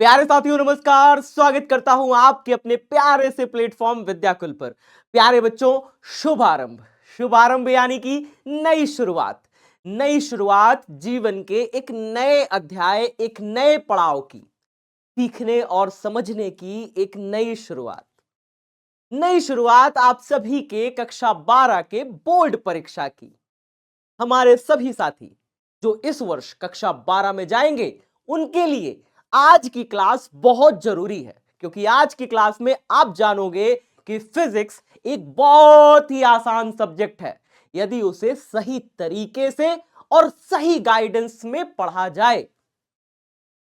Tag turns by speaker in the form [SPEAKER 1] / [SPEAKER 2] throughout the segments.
[SPEAKER 1] प्यारे साथियों नमस्कार। स्वागत करता हूं आपके अपने प्यारे से प्लेटफॉर्म विद्याकुल पर। प्यारे बच्चों, शुभारंभ। शुभारंभ यानी कि नई शुरुआत। नई शुरुआत जीवन के एक नए अध्याय, एक नए पड़ाव की, सीखने और समझने की एक नई शुरुआत। नई शुरुआत आप सभी के कक्षा 12 के बोर्ड परीक्षा की। हमारे सभी साथी जो इस वर्ष कक्षा 12 में जाएंगे, उनके लिए आज की क्लास बहुत जरूरी है, क्योंकि आज की क्लास में आप जानोगे कि फिजिक्स एक बहुत ही आसान सब्जेक्ट है यदि उसे सही तरीके से और सही गाइडेंस में पढ़ा जाए।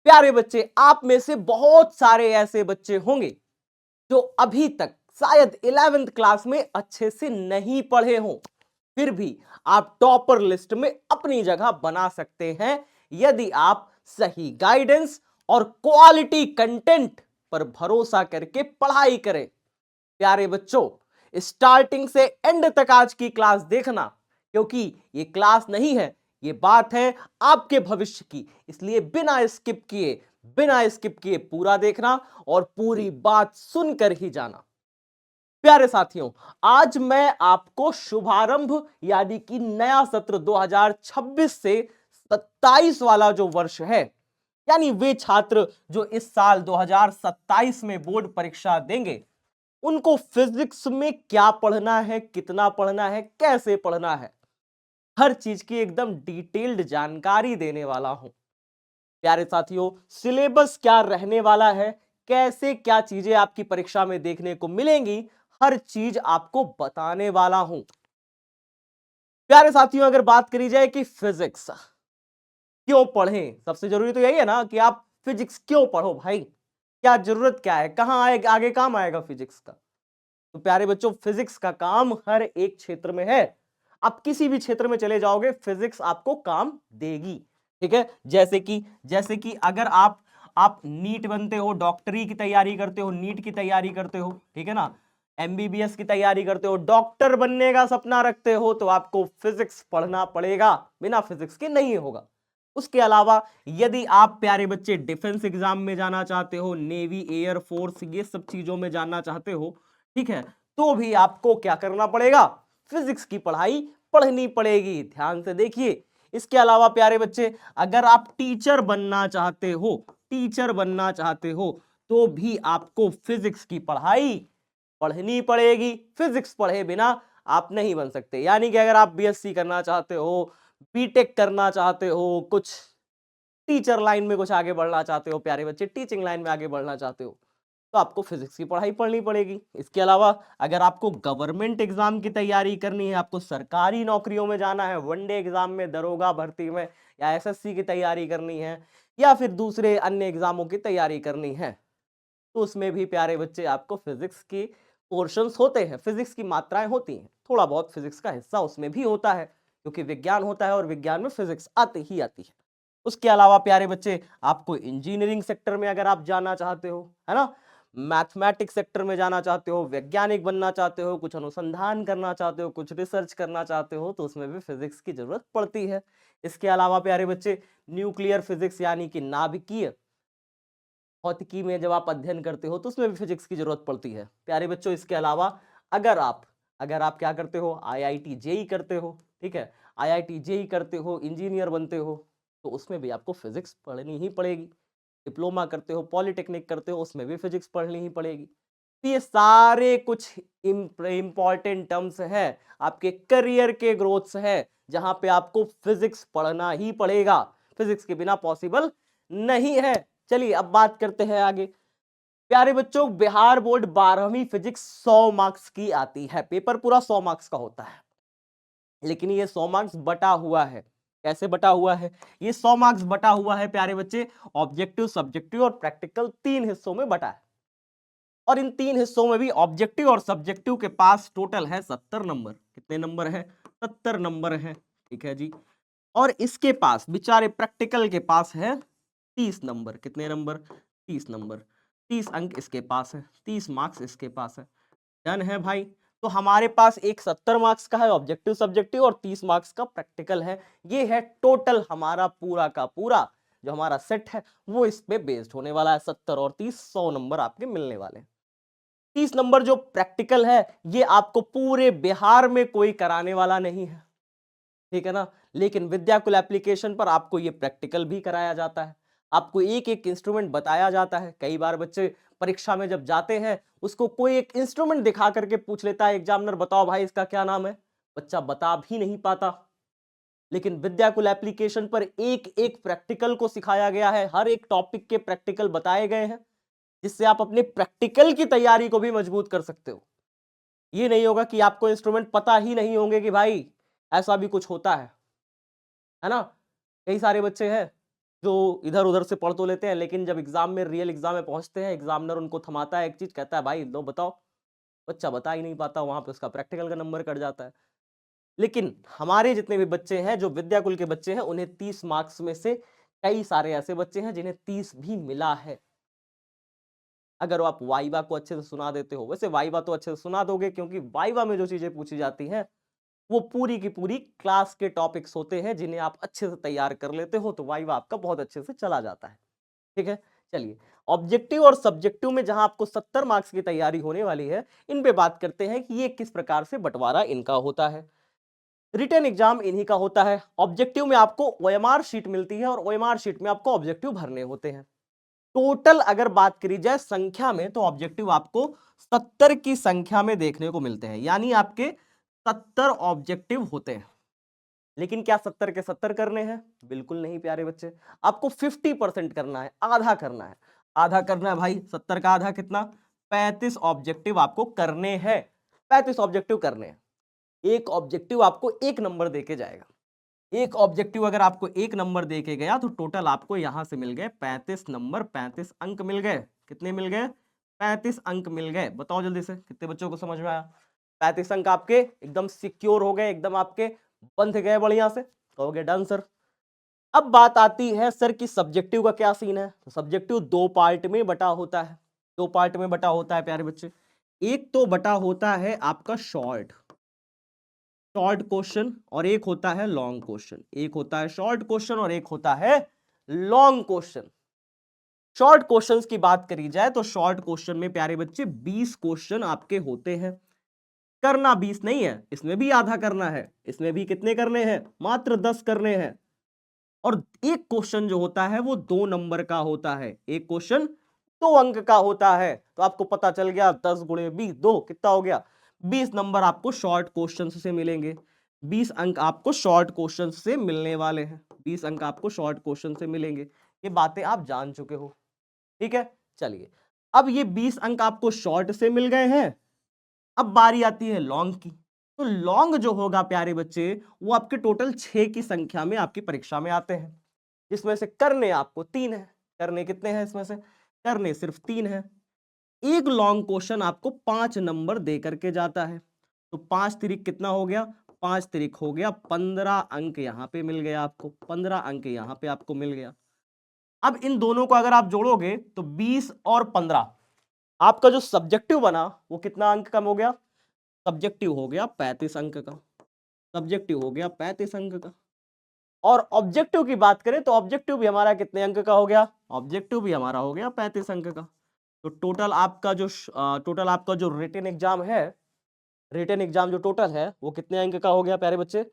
[SPEAKER 1] प्यारे बच्चे, आप में से बहुत सारे ऐसे बच्चे होंगे जो अभी तक शायद 11वीं क्लास में अच्छे से नहीं पढ़े हों, फिर भी आप टॉपर लिस्ट में अपनी जगह बना सकते हैं यदि आप सही गाइडेंस और क्वालिटी कंटेंट पर भरोसा करके पढ़ाई करें। प्यारे बच्चों, स्टार्टिंग से एंड तक आज की क्लास देखना, क्योंकि ये क्लास नहीं है, ये बात है आपके भविष्य की। इसलिए बिना स्किप किए पूरा देखना और पूरी बात सुनकर ही जाना। प्यारे साथियों, आज मैं आपको शुभारंभ यानी कि नया सत्र 2026 से 27 वाला जो वर्ष है, यानी वे छात्र जो इस साल 2027 में बोर्ड परीक्षा देंगे, उनको फिजिक्स में क्या पढ़ना है, कितना पढ़ना है, कैसे पढ़ना है, हर चीज की एकदम डिटेल्ड जानकारी देने वाला हूं। प्यारे साथियों, सिलेबस क्या रहने वाला है, कैसे क्या चीजें आपकी परीक्षा में देखने को मिलेंगी, हर चीज आपको बताने वाला हूं। प्यारे साथियों, अगर बात करी जाए कि फिजिक्स क्यों पढ़ें, सबसे जरूरी तो यही है ना कि आप फिजिक्स क्यों पढ़ो भाई। क्या जरूरत क्या है, कहां आएगा, आगे काम आएगा फिजिक्स का। तो प्यारे बच्चों, फिजिक्स का काम हर एक क्षेत्र में है। आप किसी भी क्षेत्र में चले जाओगे, फिजिक्स आपको काम देगी। ठीक है, जैसे कि अगर आप नीट बनते हो, डॉक्टरी की तैयारी करते हो, नीट की तैयारी करते हो, ठीक है ना, एमबीबीएस की तैयारी करते हो, डॉक्टर बनने का सपना रखते हो, तो आपको फिजिक्स पढ़ना पड़ेगा। बिना फिजिक्स के नहीं होगा। उसके अलावा यदि आप प्यारे बच्चे डिफेंस एग्जाम में जाना चाहते हो, नेवी, एयर फोर्स, ये सब चीजों में जाना चाहते हो, ठीक है, तो भी आपको क्या करना पड़ेगा, फिजिक्स की पढ़ाई पढ़नी पड़ेगी। ध्यान से देखिए। इसके अलावा प्यारे बच्चे, अगर आप टीचर बनना चाहते हो, तो भी आपको फिजिक्स की पढ़ाई पढ़नी पड़ेगी। फिजिक्स पढ़े बिना आप नहीं बन सकते। यानी कि अगर आप बीएससी करना चाहते हो, बीटेक करना चाहते हो, कुछ टीचर लाइन में कुछ आगे बढ़ना चाहते हो, प्यारे बच्चे टीचिंग लाइन में आगे बढ़ना चाहते हो, तो आपको फिजिक्स की पढ़ाई पढ़नी पड़ेगी। इसके अलावा अगर आपको गवर्नमेंट एग्जाम की तैयारी करनी है, आपको सरकारी नौकरियों में जाना है, वनडे एग्जाम में, दरोगा भर्ती में, या एसएससी की तैयारी करनी है, या फिर दूसरे अन्य एग्जामों की तैयारी करनी है, तो उसमें भी प्यारे बच्चे आपको फिजिक्स की पोर्शंस होते हैं, फिजिक्स की मात्राएं होती हैं। थोड़ा बहुत फिजिक्स का हिस्सा उसमें भी होता है, क्योंकि विज्ञान होता है और विज्ञान में फिजिक्स आती ही आती है। उसके अलावा प्यारे बच्चे, आपको इंजीनियरिंग सेक्टर में अगर आप जाना चाहते हो, है ना, मैथमेटिक्स सेक्टर में जाना चाहते हो, वैज्ञानिक बनना चाहते हो, कुछ अनुसंधान करना चाहते हो, कुछ रिसर्च करना चाहते हो, तो उसमें भी फिजिक्स की जरूरत पड़ती है। इसके अलावा प्यारे बच्चे, न्यूक्लियर फिजिक्स यानी कि नाभिकीय भौतिकी में जब आप अध्ययन करते हो, तो उसमें भी फिजिक्स की जरूरत पड़ती है। प्यारे बच्चों, इसके अलावा अगर आप अगर आप क्या करते हो, आईआईटी जेई करते हो, ठीक है, आईआईटी जेई करते हो, इंजीनियर बनते हो, तो उसमें भी आपको फिजिक्स पढ़नी ही पड़ेगी। डिप्लोमा करते हो, पॉलिटेक्निक करते हो, उसमें भी फिजिक्स पढ़नी ही पड़ेगी। तो ये सारे कुछ इंपॉर्टेंट टर्म्स है, आपके करियर के ग्रोथ्स है, जहां पे आपको फिजिक्स पढ़ना ही पड़ेगा। फिजिक्स के बिना पॉसिबल नहीं है। चलिए अब बात करते हैं आगे। प्यारे बच्चों, बिहार बोर्ड 12वीं फिजिक्स 100 मार्क्स की आती है। पेपर पूरा 100 मार्क्स का होता है, लेकिन ये 100 मार्क्स बटा हुआ है। कैसे बटा हुआ है? ये 100 मार्क्स बटा हुआ है प्यारे बच्चे, ऑब्जेक्टिव, सब्जेक्टिव और प्रैक्टिकल 3 हिस्सों में बटा है। और इन 3 हिस्सों में भी ऑब्जेक्टिव और सब्जेक्टिव के पास टोटल है 70 नंबर। कितने नंबर है? 70 नंबर है। ठीक है जी। और इसके पास बेचारे प्रैक्टिकल के पास है 30 नंबर। कितने नंबर? 30 नंबर। 30 अंक इसके पास है, 30 मार्क्स इसके पास है। डन है भाई। तो हमारे पास एक 70 मार्क्स का है ऑब्जेक्टिव सब्जेक्टिव और 30 मार्क्स का प्रैक्टिकल है। ये है टोटल हमारा पूरा का पूरा जो हमारा सेट है वो इस पे बेस्ड होने वाला है। 70 और 30 100 नंबर आपके मिलने वाले हैं। 30 नंबर जो प्रैक्टिकल है ये आपको पूरे बिहार में कोई कराने वाला नहीं है, ठीक है ना। लेकिन विद्याकुल एप्लीकेशन पर आपको ये प्रैक्टिकल भी कराया जाता है, आपको एक एक इंस्ट्रूमेंट बताया जाता है। कई बार बच्चे परीक्षा में जब जाते हैं उसको कोई एक इंस्ट्रूमेंट दिखा करके पूछ लेता है एग्जामिनर, बताओ भाई इसका क्या नाम है, बच्चा बता भी नहीं पाता। लेकिन विद्याकुल एप्लीकेशन पर एक एक प्रैक्टिकल को सिखाया गया है, हर एक टॉपिक के प्रैक्टिकल बताए गए हैं, जिससे आप अपने प्रैक्टिकल की तैयारी को भी मजबूत कर सकते हो। ये नहीं होगा कि आपको इंस्ट्रूमेंट पता ही नहीं होंगे कि भाई ऐसा भी कुछ होता है ना। कई सारे बच्चे हैं जो इधर उधर से पढ़ तो लेते हैं, लेकिन जब एग्जाम में, रियल एग्जाम में पहुंचते हैं, एग्जामिनर उनको थमाता है एक चीज, कहता है भाई लो बताओ, बच्चा बता ही नहीं पाता, वहां पे उसका प्रैक्टिकल का नंबर कट जाता है। लेकिन हमारे जितने भी बच्चे हैं जो विद्याकुल के बच्चे हैं, उन्हें 30 मार्क्स में से कई सारे ऐसे बच्चे हैं जिन्हें 30 भी मिला है। अगर आप वाइवा को अच्छे से सुना देते हो, वैसे वाइवा तो अच्छे से सुना दोगे क्योंकि वाइवा में जो चीजें पूछी जाती हैं वो पूरी की पूरी क्लास के टॉपिक्स होते हैं जिन्हें आप अच्छे से तैयार कर लेते हो, तो वाइवा आपका बहुत अच्छे से चला जाता है, ठीक है। चलिए, ऑब्जेक्टिव और सब्जेक्टिव में जहां आपको 70 मार्क्स की तैयारी होने वाली है, इन पे बात करते हैं कि ये किस प्रकार से बंटवारा इनका होता है। रिटन एग्जाम इन्हीं का होता है। ऑब्जेक्टिव में आपको ओएमआर शीट मिलती है और ओएमआर शीट में आपको ऑब्जेक्टिव भरने होते हैं। टोटल अगर बात करी जाए संख्या में, तो ऑब्जेक्टिव आपको 70 की संख्या में देखने को मिलते हैं, यानी आपके 70 ऑब्जेक्टिव होते हैं। लेकिन क्या 70 के 70 करने हैं? बिल्कुल नहीं प्यारे बच्चे, आपको 50% करना है, आधा करना है। आधा करना है भाई, 70 का आधा कितना? 35 ऑब्जेक्टिव आपको करने हैं। 35 ऑब्जेक्टिव करने हैं। एक ऑब्जेक्टिव आपको एक नंबर देके जाएगा। एक ऑब्जेक्टिव अगर आपको एक नंबर देके गया तो टोटल आपको यहां से मिल गए 35 नंबर, 35 अंक मिल गए। कितने मिल गए? 35 अंक मिल गए। बताओ जल्दी से कितने बच्चों को समझ में आया? 35 अंक आपके एकदम सिक्योर हो गए, एकदम आपके बंध गए बढ़िया से। कहोगे डन सर। अब बात आती है सर कि सब्जेक्टिव का क्या सीन है। तो सब्जेक्टिव दो पार्ट में बटा होता है। दो पार्ट में बटा होता है प्यारे बच्चे। एक तो बटा होता है आपका शॉर्ट क्वेश्चन और एक होता है लॉन्ग क्वेश्चन। एक होता है शॉर्ट क्वेश्चन और एक होता है लॉन्ग क्वेश्चन। शॉर्ट क्वेश्चंस की बात करी जाए तो शॉर्ट क्वेश्चन में प्यारे बच्चे 20 क्वेश्चन आपके होते हैं। करना 20 नहीं है, इसमें भी आधा करना है। इसमें भी कितने करने हैं? मात्र 10 करने हैं। और एक क्वेश्चन जो होता है वो 2 नंबर का होता है। एक क्वेश्चन 2 अंक का होता है। तो आपको पता चल गया 10 गुणे 20 2 कितना हो गया? 20 नंबर आपको शॉर्ट क्वेश्चन से मिलेंगे। 20 अंक आपको शॉर्ट क्वेश्चन से मिलने वाले हैं। 20 अंक आपको शॉर्ट क्वेश्चन से मिलेंगे। ये बातें आप जान चुके हो, ठीक है। चलिए, अब ये 20 अंक आपको शॉर्ट से मिल गए हैं। अब बारी आती है लॉन्ग की। तो लॉन्ग जो होगा प्यारे बच्चे, वो आपके टोटल 6 की संख्या में आपकी परीक्षा में आते हैं, जिसमें से करने आपको 3 है। करने कितने हैं इसमें से? करने सिर्फ 3 है। एक लॉन्ग क्वेश्चन आपको 5 नंबर दे करके जाता है। तो 5 तिरिक कितना हो गया? 5 तिरिक हो गया 15 अंक, यहां पे मिल गया आपको 15 अंक, यहां पे आपको मिल गया। अब इन दोनों को अगर आप जोड़ोगे तो 20 और 15, आपका जो सब्जेक्टिव बना वो कितना अंक कम हो गया? सब्जेक्टिव हो गया 35 अंक का। सब्जेक्टिव हो गया 35 अंक का। और ऑब्जेक्टिव की बात करें तो ऑब्जेक्टिव भी हमारा कितने अंक का हो गया? ऑब्जेक्टिव भी हमारा हो गया 35 अंक का। तो टोटल आपका जो रिटन एग्जाम है, रिटन एग्जाम जो टोटल है वो कितने अंक का हो गया प्यारे बच्चे?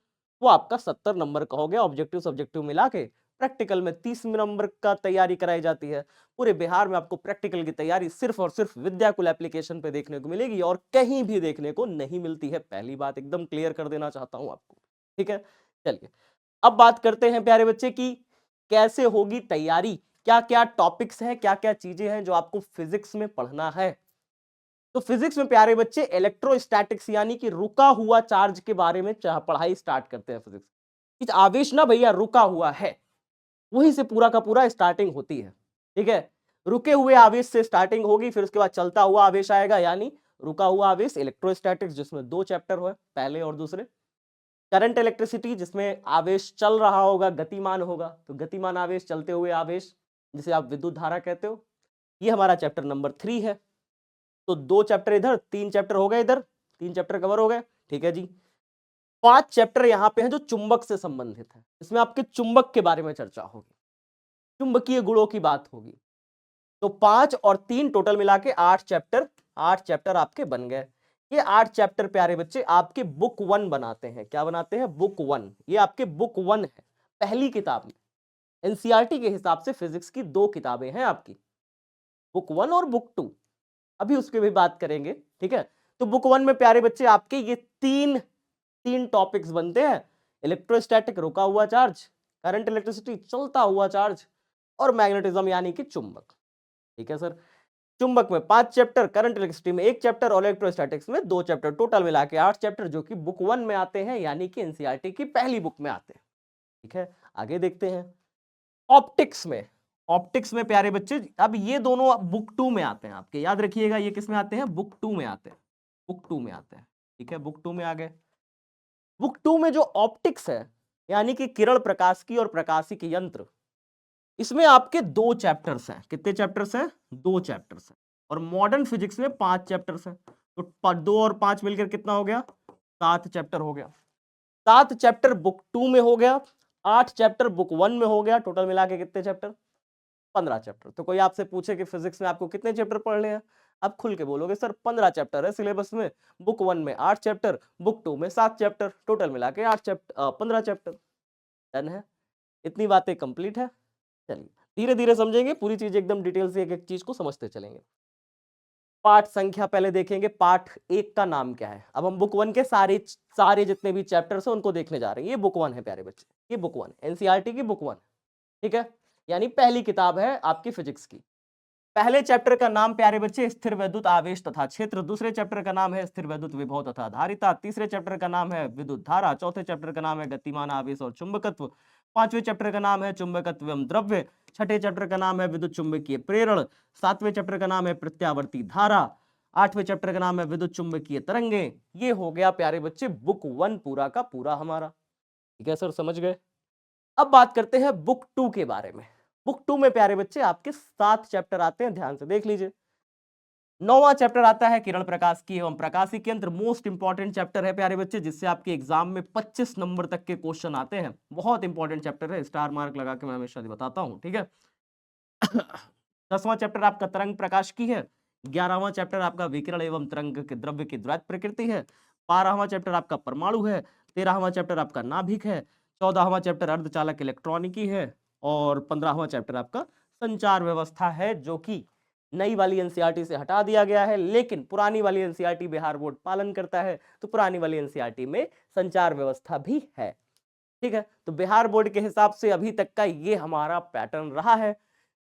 [SPEAKER 1] वो आपका 70 नंबर का हो गया। ऑब्जेक्टिव सब्जेक्टिव मिला के प्रैक्टिकल में 30 नंबर का तैयारी कराई जाती है। पूरे बिहार में आपको प्रैक्टिकल की तैयारी सिर्फ और सिर्फ विद्याकुल एप्लीकेशन पे देखने को मिलेगी और कहीं भी देखने को नहीं मिलती है। पहली बात एकदम क्लियर कर देना चाहता हूं आपको, ठीक है। चलिए, अब बात करते हैं प्यारे बच्चे की कैसे होगी तैयारी, क्या क्या टॉपिक्स हैं, क्या क्या चीजें हैं जो आपको फिजिक्स में पढ़ना है। तो फिजिक्स में प्यारे बच्चे इलेक्ट्रोस्टैटिक्स यानी कि रुका हुआ चार्ज के बारे में पढ़ाई स्टार्ट करते हैं। फिजिक्स कि आवेश ना भैया रुका हुआ है, वहीं से पूरा का पूरा स्टार्टिंग होती है, ठीक है। रुके हुए आवेश से स्टार्टिंग होगी, फिर उसके बाद चलता हुआ आवेश आएगा, यानी रुका हुआ आवेश इलेक्ट्रोस्टैटिक्स, जिसमें 2 चैप्टर हुए, पहले और दूसरे। करंट इलेक्ट्रिसिटी, जिसमें आवेश चल रहा होगा, गतिमान होगा, तो गतिमान आवेश, चलते हुए आवेश, जिसे आप विद्युत धारा कहते हो। ये हमारा चैप्टर नंबर 3 है। तो 2 चैप्टर इधर, 3 चैप्टर हो गए इधर, 3 चैप्टर कवर हो गए, ठीक है जी। 5 चैप्टर यहां पे हैं जो चुंबक से संबंधित है। इसमें आपके चुंबक के बारे में चर्चा होगी। चुंबकीय गुणों की बात होगी। तो 5 और 3 टोटल मिला के 8 चैप्टर आपके बन गए। ये 8 चैप्टर प्यारे बच्चे आपके बुक 1 बनाते हैं। क्या बनाते हैं? बुक 1। ये आपके बुक 1 है, पहली किताब में। एनसीईआरटी के हिसाब से फिजिक्स की 2 किताबें हैं आपकी, बुक 1 और बुक 2। अभी उसके भी बात करेंगे, ठीक है। तो बुक 1 में प्यारे बच्चे आपके ये तीन टॉपिक्स बनते हैं। इलेक्ट्रोस्टैटिक रुका हुआ चार्ज, करंट इलेक्ट्रिसिटी चलता हुआ चार्ज, और मैग्नेटिज्म यानी कि चुंबक। ठीक है सर। चुंबक में 5 चैप्टर, करंट इलेक्ट्रिसिटी में 1 चैप्टर और इलेक्ट्रोस्टैटिक्स में 2 चैप्टर, टोटल मिला के 8 चैप्टर जो कि बुक 1 में आते हैं, यानी कि एनसीईआरटी की पहली बुक में आते हैं। ठीक है, आगे देखते हैं। ऑप्टिक्स में प्यारे बच्चे अब ये दोनों बुक 2 में आते हैं आपके, याद रखिएगा ये किस में आते हैं? बुक 2 में आते हैं, बुक 2 में आते हैं। ठीक है, बुक 2 में आ गए। बुक 2 में जो ऑप्टिक्स है, यानी कि किरण प्रकाशिकी और प्रकाशिकी यंत्र, इसमें आपके 2 चैप्टर्स हैं। कितने चैप्टर्स हैं? 2 चैप्टर्स हैं। और मॉडर्न फिजिक्स में 5 चैप्टर्स हैं। तो 2 और 5 मिलकर कितना हो गया? 7 चैप्टर हो गया। 7 चैप्टर बुक 2 में हो गया, 8 चैप्टर बुक 1 में हो गया। टोटल मिला के कितने चैप्टर? 15 चैप्टर। तो कोई आपसे पूछे कि फिजिक्स में आपको कितने चैप्टर पढ़ने हैं, आप खुल के बोलोगे सर 15 चैप्टर है सिलेबस में, बुक 1 में 8 चैप्टर, बुक 2 में 7 चैप्टर, टोटल मिला के 15 चैप्टर। डन है, इतनी बातें कंप्लीट है। चलिए धीरे धीरे समझेंगे पूरी चीज, एकदम डिटेल से एक एक चीज को समझते चलेंगे। पाठ संख्या पहले देखेंगे, पाठ 1 का नाम क्या है। अब हम बुक 1 के सारे जितने भी चैप्टर्स हैं उनको देखने जा रहे हैं। ये बुक 1 है प्यारे बच्चे, ये बुक 1 एनसीईआरटी की बुक 1, ठीक है, यानी पहली किताब है आपकी फिजिक्स की। पहले चैप्टर का नाम प्यारे बच्चे स्थिर वैद्युत आवेश तथा क्षेत्र, दूसरे चैप्टर का नाम है स्थिर वैद्युत विभव तथा धारिता, तीसरे चैप्टर का नाम है विद्युत धारा, चौथे चैप्टर का नाम है गतिमान आवेश और चुंबकत्व, पांचवें चैप्टर का नाम है चुंबकत्व एवं द्रव्य, छठे चैप्टर का नाम है विद्युत चुंबकीय प्रेरण, सातवें चैप्टर का नाम है प्रत्यावर्ती धारा, आठवें चैप्टर का नाम है विद्युत चुंबकीय तरंगे। ये हो गया प्यारे बच्चे बुक 1 पूरा का पूरा हमारा। ठीक है सर, समझ गए। अब बात करते हैं बुक 2 के बारे में। बुक 2 में प्यारे बच्चे आपके 7 चैप्टर आते हैं, ध्यान से देख लीजिए। 9वां चैप्टर आता है किरण प्रकाश की एवं प्रकाशिकी यंत्र, मोस्ट इंपॉर्टेंट चैप्टर है प्यारे बच्चे, जिससे आपके एग्जाम में 25 नंबर तक के क्वेश्चन आते हैं। बहुत इंपॉर्टेंट चैप्टर है, स्टार मार्क लगा के मैं हमेशा बताता हूं। ठीक है। 10वां चैप्टर आपका तरंग प्रकाश की है। 11वां चैप्टर आपका विकिरण एवं तरंग के द्रव्य की द्वैत प्रकृति है। 12वां चैप्टर आपका परमाणु है। 13वां चैप्टर आपका नाभिक है। 14वां चैप्टर अर्धचालक इलेक्ट्रॉनिकी है। और 15वां चैप्टर आपका संचार व्यवस्था है, जो कि नई वाली एनसीईआरटी से हटा दिया गया है, लेकिन पुरानी वाली एनसीईआरटी बिहार बोर्ड पालन करता है, तो पुरानी वाली एनसीईआरटी में संचार व्यवस्था भी है। ठीक है, तो बिहार बोर्ड के हिसाब से अभी तक का ये हमारा पैटर्न रहा है,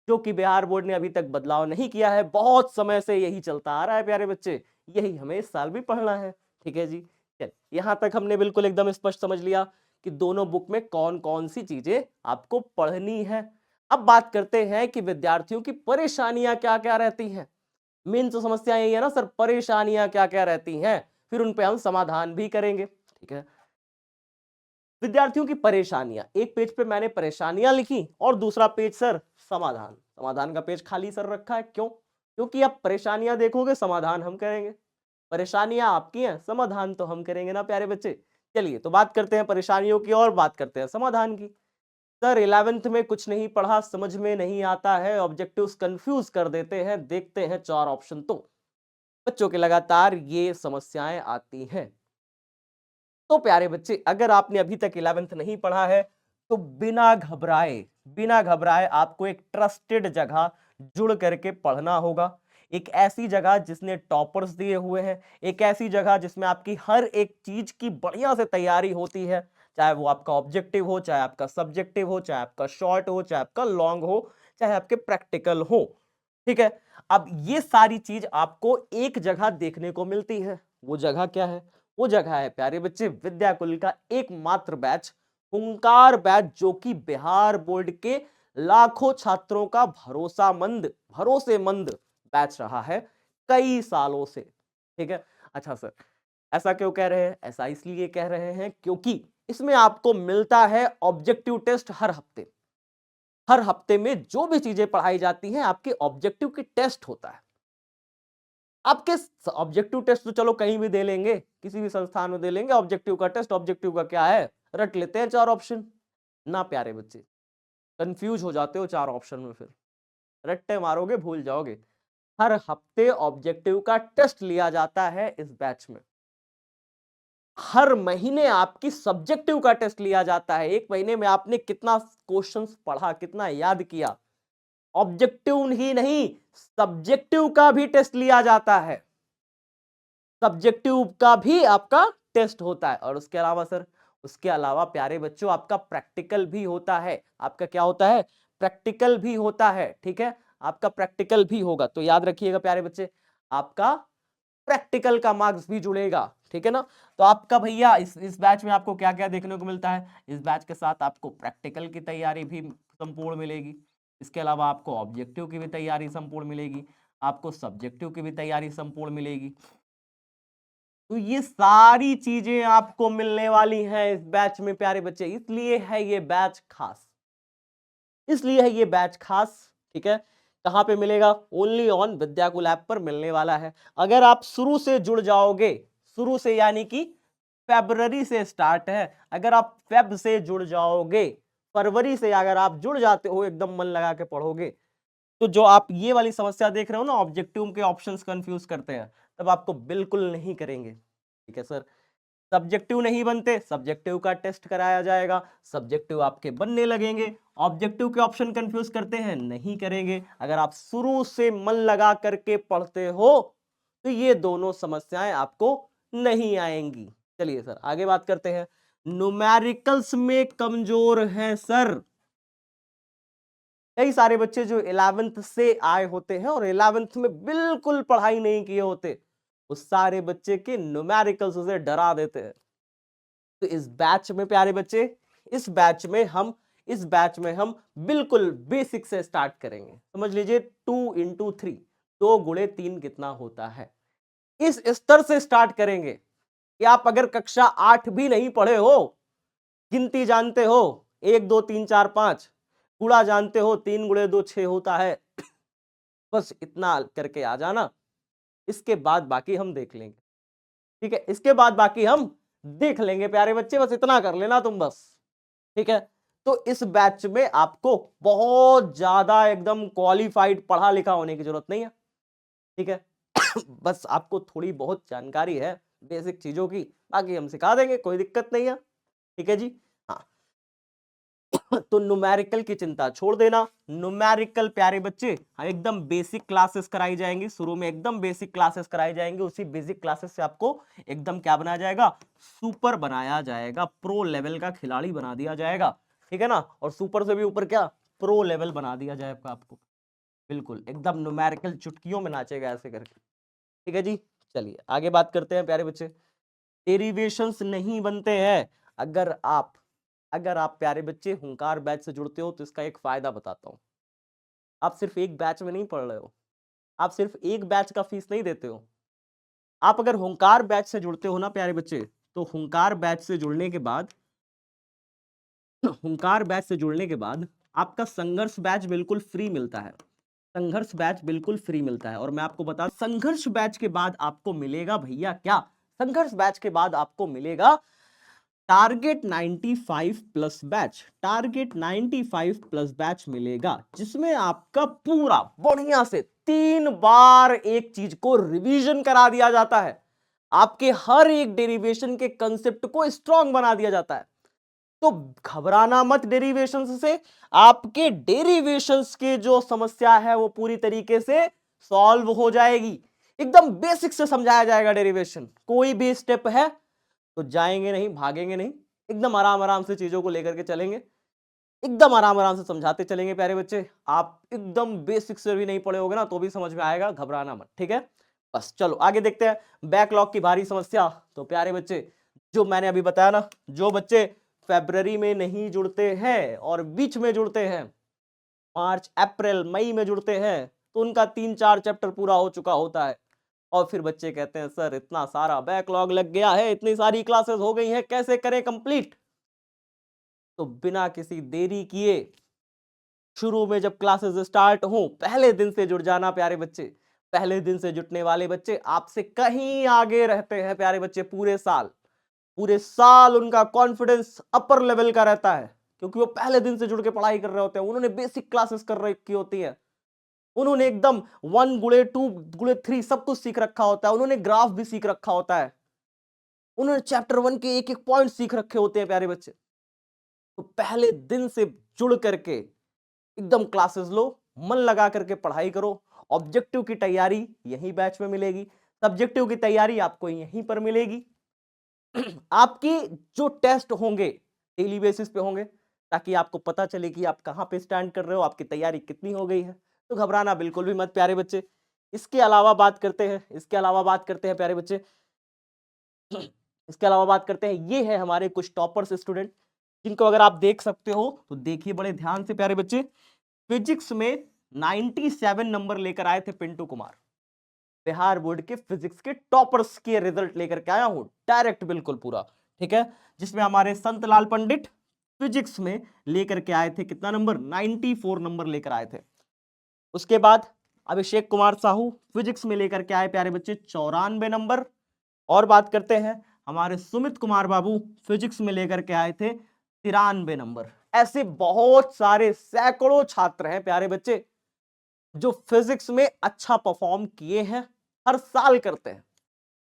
[SPEAKER 1] जो कि बिहार बोर्ड ने अभी तक बदलाव नहीं किया है। बहुत समय से यही चलता आ रहा है प्यारे बच्चे, यही हमें इस साल भी पढ़ना है। ठीक है जी, चल यहां तक हमने बिल्कुल एकदम स्पष्ट समझ लिया कि दोनों बुक में कौन कौन सी चीजें आपको पढ़नी है। अब बात करते हैं कि विद्यार्थियों की परेशानियां क्या क्या रहती हैं। मेन तो समस्या यही है ना सर, परेशानियां क्या क्या रहती हैं, फिर उन पे हम समाधान भी करेंगे। ठीक है, विद्यार्थियों की परेशानियां, एक पेज पे मैंने परेशानियां लिखी और दूसरा पेज सर समाधान। समाधान का पेज खाली सर रखा है, क्यों? क्योंकि आप परेशानियां देखोगे, समाधान हम करेंगे। परेशानियां आपकी हैं, समाधान तो हम करेंगे ना प्यारे बच्चे। चलिए तो बात करते हैं परेशानियों की और बात करते हैं समाधान की। सर 11th में कुछ नहीं पढ़ा, समझ में नहीं आता है, ऑब्जेक्टिव्स कंफ्यूज कर देते हैं, देखते हैं 4 ऑप्शन। तो बच्चों के लगातार ये समस्याएं आती हैं। तो प्यारे बच्चे, अगर आपने अभी तक 11th नहीं पढ़ा है, तो बिना घबराए आपको एक ट्रस्टेड जगह जुड़ करके पढ़ना होगा। एक ऐसी जगह जिसने टॉपर्स दिए हुए हैं, एक ऐसी जगह जिसमें आपकी हर एक चीज की बढ़िया से तैयारी होती है, चाहे वो आपका ऑब्जेक्टिव हो, चाहे आपका सब्जेक्टिव हो, चाहे आपका शॉर्ट हो, चाहे आपका लॉन्ग हो, चाहे आपके प्रैक्टिकल हो। ठीक है, अब ये सारी चीज आपको एक जगह देखने को मिलती है। वो जगह क्या है? वो जगह है प्यारे बच्चे विद्याकुल का एकमात्र बैच, हुंकार बैच, जो कि बिहार बोर्ड के लाखों छात्रों का भरोसेमंद बैच रहा है कई सालों से। ठीक है, अच्छा सर ऐसा क्यों कह रहे हैं? ऐसा इसलिए कह रहे हैं क्योंकि इसमें आपको मिलता है ऑब्जेक्टिव टेस्ट हर हफ्ते। हर हफ्ते में जो भी चीजें पढ़ाई जाती हैं, आपके ऑब्जेक्टिव की टेस्ट होता है। आपके ऑब्जेक्टिव टेस्ट तो चलो कहीं भी दे लेंगे, किसी भी संस्थान में दे लेंगे ऑब्जेक्टिव का टेस्ट। ऑब्जेक्टिव का क्या है? रट लेते हैं 4 ऑप्शन ना प्यारे बच्चे। कंफ्यूज हो जाते हो 4 ऑप्शन में, फिर रट्टे मारोगे, भूल जाओगे। हर हफ्ते ऑब्जेक्टिव का टेस्ट लिया जाता है इस बैच में। हर महीने आपकी सब्जेक्टिव का टेस्ट लिया जाता है। 1 महीने में आपने कितना क्वेश्चंस पढ़ा, कितना याद किया। ऑब्जेक्टिव ही नहीं, सब्जेक्टिव का भी टेस्ट लिया जाता है। सब्जेक्टिव का भी आपका टेस्ट होता है। और उसके अलावा सर, उसके अलावा प्यारे बच्चों, आपका प्रैक्टिकल भी होता है। आपका क्या होता है? प्रैक्टिकल भी होता है। ठीक है, आपका प्रैक्टिकल भी होगा। तो याद रखिएगा प्यारे बच्चे, आपका प्रैक्टिकल का मार्क्स भी जुड़ेगा। ठीक है ना। तो आपका भैया इस बैच में आपको क्या क्या देखने को मिलता है? इस बैच के साथ आपको प्रैक्टिकल की तैयारी भी संपूर्ण मिलेगी। इसके अलावा आपको ऑब्जेक्टिव की भी तैयारी संपूर्ण मिलेगी। आपको सब्जेक्टिव की भी तैयारी संपूर्ण मिलेगी। तो ये सारी चीजें आपको मिलने वाली हैं इस बैच में प्यारे बच्चे। इसलिए है ये बैच खास, इसलिए है ये बैच खास। ठीक है, कहां पे मिलेगा? ओनली ऑन विद्याकुल ऐप पर मिलने वाला है। अगर आप शुरू से जुड़ जाओगे, शुरू से यानी कि फरवरी से स्टार्ट है, अगर आप फेब से जुड़ जाओगे, फरवरी से अगर आप जुड़ जाते हो, एकदम मन लगा के पढ़ोगे, तो जो आप ये वाली समस्या देख रहे हो ना, ऑब्जेक्टिव के ऑप्शंस कंफ्यूज करते हैं, तब आपको बिल्कुल नहीं करेंगे। ठीक है सर, सब्जेक्टिव नहीं बनते, सब्जेक्टिव का टेस्ट कराया जाएगा, सब्जेक्टिव आपके बनने लगेंगे। ऑब्जेक्टिव के ऑप्शन कंफ्यूज करते हैं, नहीं करेंगे। अगर आप शुरू से मन लगा करके पढ़ते हो तो ये दोनों समस्याएं आपको नहीं आएंगी। चलिए सर आगे बात करते हैं। न्यूमेरिकल्स में कमजोर हैं सर। कई सारे बच्चे जो 11th से आए होते हैं और 11th में बिल्कुल पढ़ाई नहीं किए होते, उस सारे बच्चे के न्यूमेरिकल्स से डरा देते हैं। तो इस बैच में प्यारे बच्चे, इस बैच में हम बिल्कुल बेसिक से स्टार्ट करेंगे। समझ लीजिए 2 इंटू 3, 2 गुणे 3 कितना होता है, इस स्तर से स्टार्ट करेंगे कि आप अगर कक्षा 8 भी नहीं पढ़े हो, गिनती जानते हो 1 2 3 4 5, गुणा जानते हो 3 गुणे 2 6 होता है, बस इतना करके आ जाना। इसके बाद बाकी हम देख लेंगे। ठीक है, इसके बाद बाकी हम देख लेंगे प्यारे बच्चे, बस इतना कर लेना तुम बस। ठीक है, तो इस बैच में आपको बहुत ज्यादा एकदम क्वालिफाइड पढ़ा लिखा होने की जरूरत नहीं है। ठीक है बस आपको थोड़ी बहुत जानकारी है बेसिक चीजों की, बाकी हम सिखा देंगे, कोई दिक्कत नहीं है। ठीक है जी। हाँ तो न्यूमेरिकल की चिंता छोड़ देना। न्यूमेरिकल प्यारे बच्चे एकदम बेसिक क्लासेस कराई जाएंगी, शुरू में एकदम बेसिक क्लासेस कराई जाएंगी। उसी बेसिक क्लासेस से आपको एकदम क्या बनाया जाएगा? सुपर बनाया जाएगा, प्रो लेवल का खिलाड़ी बना दिया जाएगा। ठीक है ना, और सुपर से भी ऊपर क्या, प्रो लेवल बना दिया जाएगा आपको। बिल्कुल एकदम न्यूमेरिकल चुटकियों में नाचेगा ऐसे करके। ठीक है जी, चलिए आगे बात करते हैं प्यारे बच्चे। डेरिवेशंस नहीं बनते हैं। अगर आप प्यारे बच्चे हुंकार बैच से जुड़ते हो तो इसका एक फायदा बताता हूं। आप सिर्फ एक बैच में नहीं पढ़ रहे हो, आप सिर्फ एक बैच का फीस नहीं देते हो। आप अगर हुंकार बैच से जुड़ते हो ना प्यारे बच्चे, तो हुंकार बैच से जुड़ने के बाद आपका संघर्ष बैच बिल्कुल फ्री मिलता है। संघर्ष बैच बिल्कुल फ्री मिलता है। और मैं आपको बता, संघर्ष बैच के बाद आपको मिलेगा भैया क्या? संघर्ष बैच के बाद आपको मिलेगा target 95 plus batch. Target 95 plus batch मिलेगा, जिसमें आपका पूरा बढ़िया से 3 बार एक चीज को रिवीजन करा दिया जाता है। आपके हर एक डेरिवेशन के कंसेप्ट को स्ट्रांग बना दिया जाता है। तो घबराना मत डेरिवेशन से, आपके डेरिवेशंस के जो समस्या है वो पूरी तरीके से सॉल्व हो जाएगी। एकदम बेसिक से समझाया जाएगा डेरिवेशन। कोई भी स्टेप है तो जाएंगे नहीं, भागेंगे नहीं, एकदम आराम आराम से चीजों को लेकर के चलेंगे, एकदम आराम आराम से समझाते चलेंगे प्यारे बच्चे। आप एकदम बेसिक से भी नहीं पढ़े होगे ना तो भी समझ में आएगा, घबराना मत। ठीक है, बस चलो आगे देखते हैं। बैकलॉग की भारी समस्या। तो प्यारे बच्चे, जो मैंने अभी बताया ना, जो बच्चे फरवरी में नहीं जुड़ते हैं और बीच में जुड़ते हैं, मार्च अप्रैल मई में जुड़ते हैं, तो उनका 3-4 चैप्टर पूरा हो चुका होता है। और फिर बच्चे कहते हैं सर इतना सारा बैकलॉग लग गया है, इतनी सारी क्लासेस हो गई हैं, कैसे करें कंप्लीट? तो बिना किसी देरी किए शुरू में जब क्लासेस स्टार्ट हो, पहले दिन से जुड़ जाना प्यारे बच्चे। पहले दिन से जुटने वाले बच्चे आपसे कहीं आगे रहते हैं प्यारे बच्चे। पूरे साल उनका कॉन्फिडेंस अपर लेवल का रहता है। क्योंकि वो पहले दिन से जुड़ के पढ़ाई कर रहे होते हैं, उन्होंने बेसिक क्लासेस कर रखी होती है, उन्होंने एकदम 1 गुणे 2 गुणे 3 सब कुछ सीख रखा होता है, उन्होंने ग्राफ भी सीख रखा होता है, उन्होंने चैप्टर 1 के एक एक पॉइंट सीख रखे होते हैं प्यारे बच्चे। तो पहले दिन से जुड़ करके एकदम क्लासेस लो, मन लगा करके पढ़ाई करो। ऑब्जेक्टिव की तैयारी यही बैच में मिलेगी, सब्जेक्टिव की तैयारी आपको यहीं पर मिलेगी। आपके जो टेस्ट होंगे डेली बेसिस पे होंगे, ताकि आपको पता चले कि आप कहां पे स्टैंड कर रहे हो, आपकी तैयारी कितनी हो गई है। तो घबराना बिल्कुल भी मत प्यारे बच्चे। इसके अलावा बात करते हैं प्यारे बच्चे, इसके अलावा बात करते हैं, ये है हमारे कुछ टॉपर्स स्टूडेंट, जिनको अगर आप देख सकते हो तो देखिए बड़े ध्यान से प्यारे बच्चे। फिजिक्स में 97 नंबर लेकर आए थे पिंटू कुमार, बिहार बोर्ड के फिजिक्स के टॉपर्स के रिजल्ट लेकर के आया हूं डायरेक्ट, बिल्कुल पूरा, ठीक है। जिसमें हमारे संतलाल पंडित फिजिक्स में लेकर के आए थे कितना नंबर, 94 नंबर लेकर आए थे। उसके बाद अभिषेक कुमार साहू फिजिक्स में लेकर के आए प्यारे बच्चे 94 नंबर। और बात करते हैं हमारे सुमित कुमार बाबू, फिजिक्स में लेकर के आए थे 93 नंबर। ऐसे बहुत सारे सैकड़ों छात्र हैं प्यारे बच्चे जो फिजिक्स में अच्छा परफॉर्म किए हैं, हर साल करते हैं।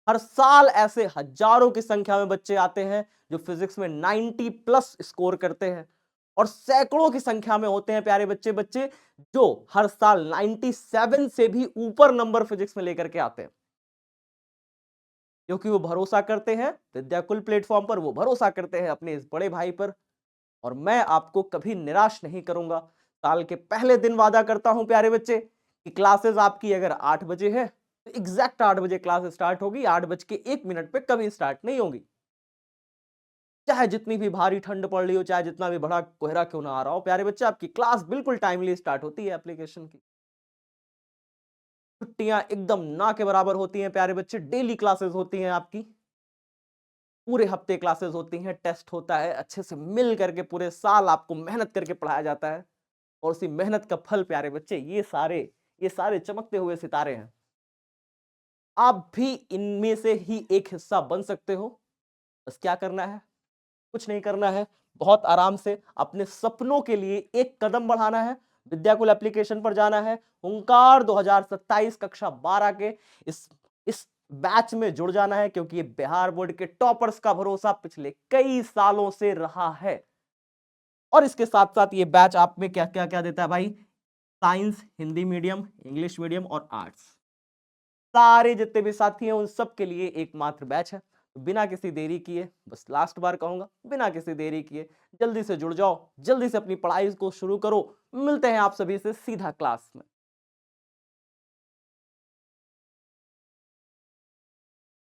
[SPEAKER 1] हर साल ऐसे हजारों की संख्या में बच्चे आते हैं जो फिजिक्स में 90 प्लस स्कोर करते हैं, और सैकड़ों की संख्या में होते हैं प्यारे बच्चे बच्चे जो हर साल 97 से भी ऊपर नंबर फिजिक्स में लेकर के आते हैं, क्योंकि वो भरोसा करते हैं विद्याकुल प्लेटफॉर्म पर, वो भरोसा करते हैं अपने इस बड़े भाई पर। और मैं आपको कभी निराश नहीं करूंगा। साल के पहले दिन वादा करता हूं प्यारे बच्चे कि क्लासेस आपकी अगर 8 बजे है तो एग्जैक्ट 8 बजे क्लास स्टार्ट होगी, 8:01 पे कभी स्टार्ट नहीं होगी। चाहे जितनी भी भारी ठंड पड़ रही हो, चाहे जितना भी बड़ा कोहरा क्यों ना आ रहा हो प्यारे बच्चे, आपकी क्लास बिल्कुल टाइमली स्टार्ट होती है। एप्लीकेशन की छुट्टियां एकदम ना के बराबर होती हैं प्यारे बच्चे, डेली क्लासेस होती हैं आपकी, पूरे हफ्ते क्लासेस होती हैं, टेस्ट होता है, अच्छे से मिल करके पूरे साल आपको मेहनत करके पढ़ाया जाता है। और उसी मेहनत का फल प्यारे बच्चे ये सारे चमकते हुए सितारे हैं। आप भी इनमें से ही एक हिस्सा बन सकते हो। बस क्या करना है, कुछ नहीं करना है, बहुत आराम से अपने सपनों के लिए एक कदम बढ़ाना है। विद्याकुल एप्लीकेशन पर जाना है, हुंकार 2027 कक्षा 12 के इस बैच में जुड़ जाना है, क्योंकि ये बिहार बोर्ड के टॉपर्स का भरोसा पिछले कई सालों से रहा है। और इसके साथ साथ ये बैच आप में क्या क्या क्या देता है भाई, science, Hindi medium, English medium और आर्ट्स, सारे जितने भी साथी हैं उन सब के लिए एकमात्र बैच है। तो बिना किसी देरी किए, बस लास्ट बार कहूंगा, बिना किसी देरी किए जल्दी से जुड़ जाओ, जल्दी से अपनी पढ़ाई को शुरू करो। मिलते हैं आप सभी से सीधा क्लास में।